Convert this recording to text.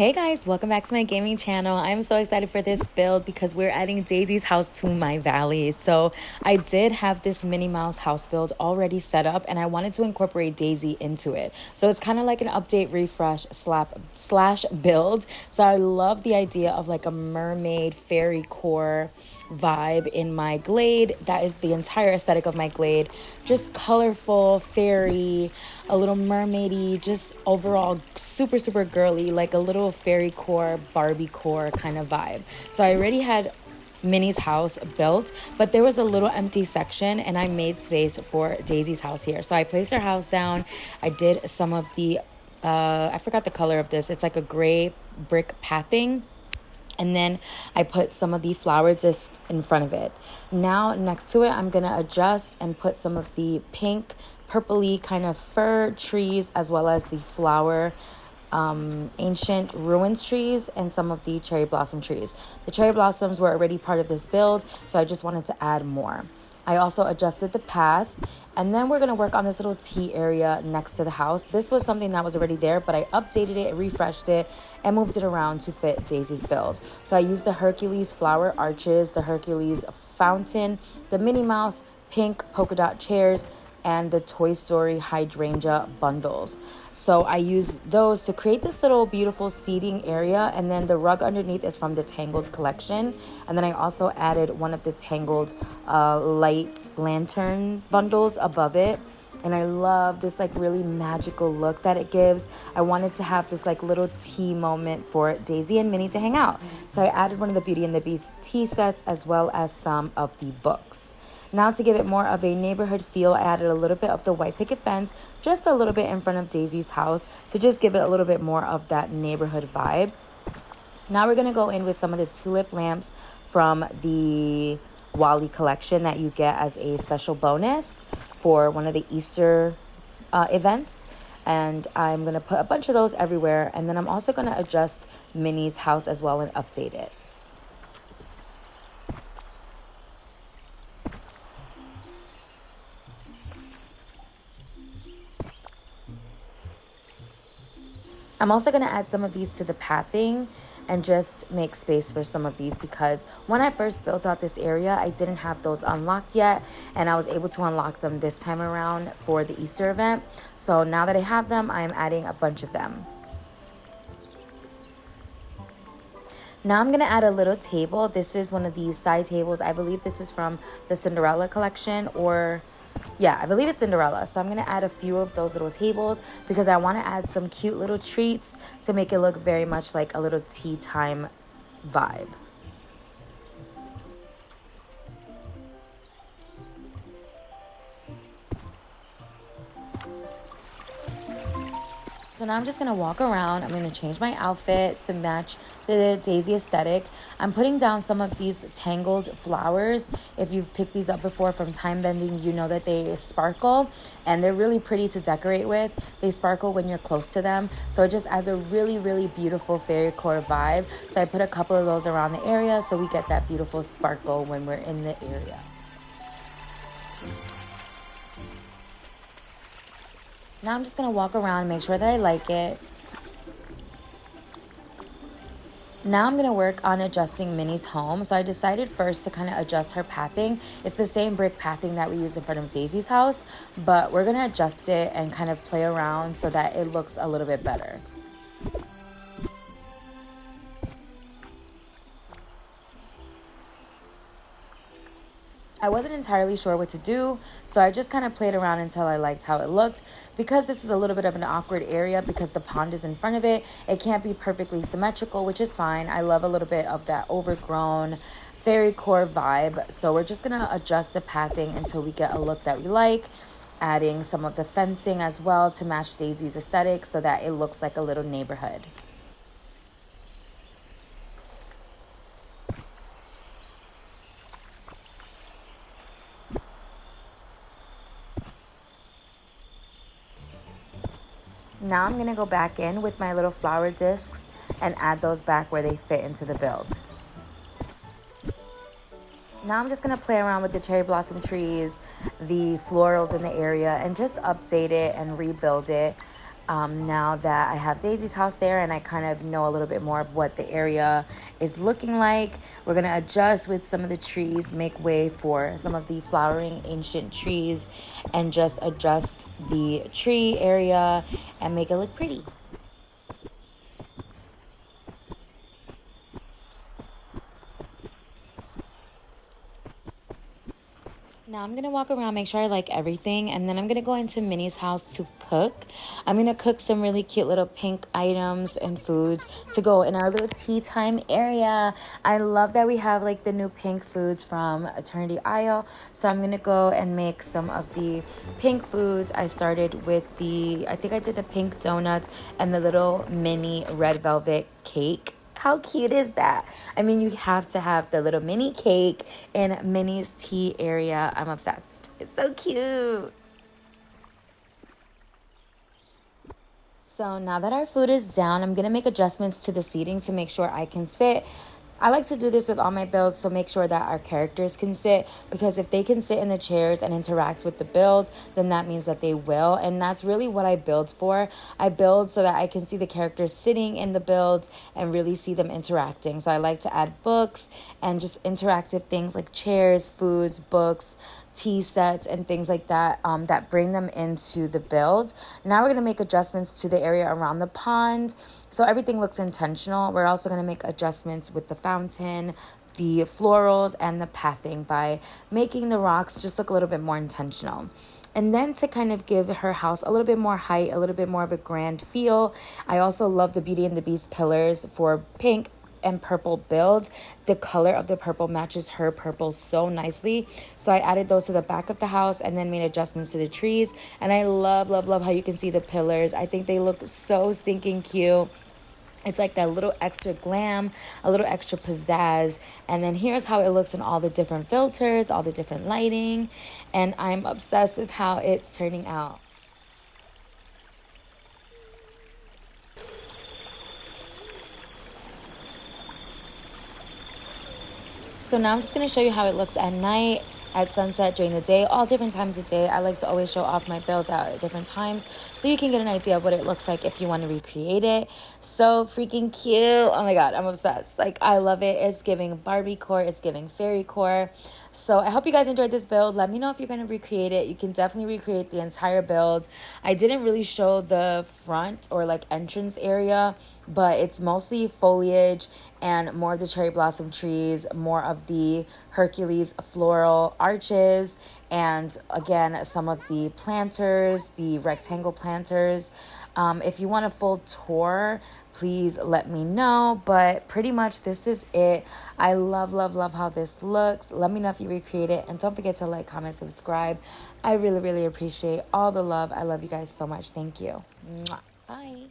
Hey guys, welcome back to my gaming channel. I'm so excited for this build because we're adding Daisy's house to my valley. So I did have this Minnie Mouse house build already set up and I wanted to incorporate Daisy into it. So it's kind of like an update, refresh, slash build. So I love the idea of like a mermaid fairy core vibe in my glade. That is the entire aesthetic of my glade. Just colorful, fairy, a little mermaidy, just overall super girly, like a little fairy core, Barbie core kind of vibe. So I already had Minnie's house built, but there was a little empty section and I made space for Daisy's house here. So I placed her house down. I did some of the I forgot the color of this. It's like a gray brick pathing. And then I put some of the flower discs in front of it. Now next to it, I'm going to adjust and put some of the pink, purpley kind of fir trees, as well as the flower ancient ruins trees and some of the cherry blossom trees. The cherry blossoms were already part of this build, so I just wanted to add more. I also adjusted the path, and then we're going to work on this little tea area next to the house. This was something that was already there, but I updated it, refreshed it, and moved it around to fit Daisy's build. So I used the Hercules flower arches, the Hercules fountain, the Minnie Mouse pink polka dot chairs, and the Toy Story hydrangea bundles. So I used those to create this little beautiful seating area, and then the rug underneath is from the Tangled collection. And then I also added one of the Tangled light lantern bundles above it. And I love this like really magical look that it gives. I wanted to have this like little tea moment for Daisy and Minnie to hang out. So I added one of the Beauty and the Beast tea sets, as well as some of the books. Now to give it more of a neighborhood feel, I added a little bit of the white picket fence, just a little bit in front of Daisy's house, to just give it a little bit more of that neighborhood vibe. Now we're going to go in with some of the tulip lamps from the Wally collection that you get as a special bonus for one of the Easter events. And I'm going to put a bunch of those everywhere. And then I'm also going to adjust Minnie's house as well and update it. I'm also going to add some of these to the pathing and just make space for some of these, because when I first built out this area, I didn't have those unlocked yet, and I was able to unlock them this time around for the Easter event. So now that I have them, I'm adding a bunch of them. Now I'm going to add a little table. This is one of these side tables. I believe this is from the Cinderella collection, or yeah, I believe it's Cinderella. So I'm going to add a few of those little tables because I want to add some cute little treats to make it look very much like a little tea time vibe. So now I'm just going to walk around. I'm going to change my outfit to match the Daisy aesthetic. I'm putting down some of these tangled flowers. If you've picked these up before from Time Bending, you know that they sparkle and they're really pretty to decorate with. They sparkle when you're close to them. So it just adds a really beautiful fairy core vibe. So I put a couple of those around the area so we get that beautiful sparkle when we're in the area. Now I'm just going to walk around and make sure that I like it. Now I'm going to work on adjusting Minnie's home. So I decided first to kind of adjust her pathing. It's the same brick pathing that we used in front of Daisy's house, but we're going to adjust it and kind of play around so that it looks a little bit better. I wasn't entirely sure what to do, so I just kind of played around until I liked how it looked. Because this is a little bit of an awkward area because the pond is in front of it, it can't be perfectly symmetrical, which is fine. I love a little bit of that overgrown fairy core vibe. So we're just going to adjust the pathing until we get a look that we like, adding some of the fencing as well to match Daisy's aesthetic so that it looks like a little neighborhood. Now I'm going to go back in with my little flower discs and add those back where they fit into the build. Now I'm just going to play around with the cherry blossom trees, the florals in the area, and just update it and rebuild it. now that I have Daisy's house there and I kind of know a little bit more of what the area is looking like. We're going to adjust with some of the trees, make way for some of the flowering ancient trees, and just adjust the tree area and make it look pretty. Now I'm going to walk around, make sure I like everything, and then I'm going to go into Minnie's house to cook. I'm going to cook some really cute little pink items and foods to go in our little tea time area. I love that we have like the new pink foods from Eternity Isle. So I'm going to go and make some of the pink foods. I started with I think I did the pink donuts and the little mini red velvet cake. How cute is that? I mean, you have to have the little mini cake in Minnie's tea area. I'm obsessed. It's so cute. So now that our food is down, I'm going to make adjustments to the seating to make sure I can sit. I like to do this with all my builds, so make sure that our characters can sit, because if they can sit in the chairs and interact with the build, then that means that they will, and that's really what I build for. I build so that I can see the characters sitting in the builds and really see them interacting. So I like to add books and just interactive things like chairs, foods, books, tea sets, and things like that that bring them into the build. Now we're going to make adjustments to the area around the pond so everything looks intentional. We're also going to make adjustments with the fountain, the florals, and the pathing by making the rocks just look a little bit more intentional. And then to kind of give her house a little bit more height, a little bit more of a grand feel, I also love the Beauty and the Beast pillars for pink and purple builds. The color of the purple matches her purple so nicely, so I added those to the back of the house and then made adjustments to the trees. And I love how you can see the pillars. I think they look so stinking cute. It's like that little extra glam, a little extra pizzazz. And then here's how it looks in all the different filters, all the different lighting, and I'm obsessed with how it's turning out. So now I'm just going to show you how it looks at night, at sunset, during the day, all different times of day. I like to always show off my builds out at different times so you can get an idea of what it looks like if you want to recreate it. So freaking cute. Oh my God, I'm obsessed. Like, I love it. It's giving Barbie core. It's giving fairy core. So I hope you guys enjoyed this build. Let me know if you're going to recreate it. You can definitely recreate the entire build. I didn't really show the front or like entrance area, but it's mostly foliage and more of the cherry blossom trees, more of the Hercules floral arches, and again, some of the planters, the rectangle planters. If you want a full tour, please let me know. But pretty much this is it. I love how this looks. Let me know if you recreate it. And don't forget to like, comment, subscribe. I really appreciate all the love. I love you guys so much. Thank you. Mwah. Bye.